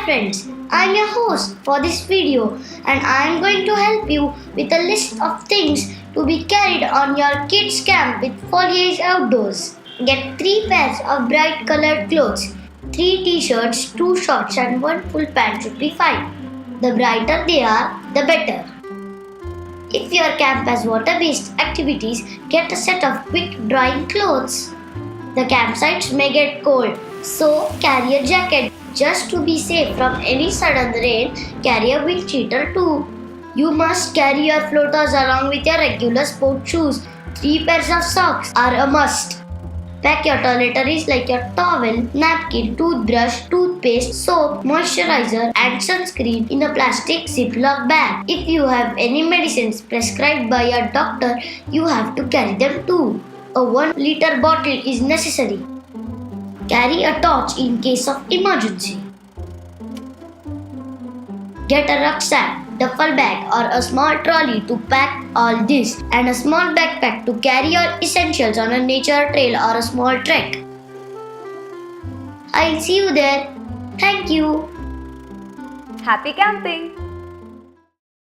friends, I am your host for this video and I am going to help you with a list of things to be carried on your kids camp with Foliage Outdoors. Get 3 pairs of bright colored clothes. 3 t-shirts, 2 shorts and 1 full pant should be fine. The brighter they are, the better. If your camp has water-based activities, get a set of quick drying clothes. The campsites may get cold, so carry a jacket. Just to be safe from any sudden rain, carry a wind cheater too. You must carry your floaters along with your regular sport shoes. 3 pairs of socks are a must. Pack your toiletries like your towel, napkin, toothbrush, toothpaste, soap, moisturizer and sunscreen in a plastic Ziploc bag. If you have any medicines prescribed by your doctor, you have to carry them too. A 1-liter bottle is necessary. Carry a torch in case of emergency. Get a rucksack, duffel bag or a small trolley to pack all this and a small backpack to carry your essentials on a nature trail or a small trek. I'll see you there. Thank you. Happy camping!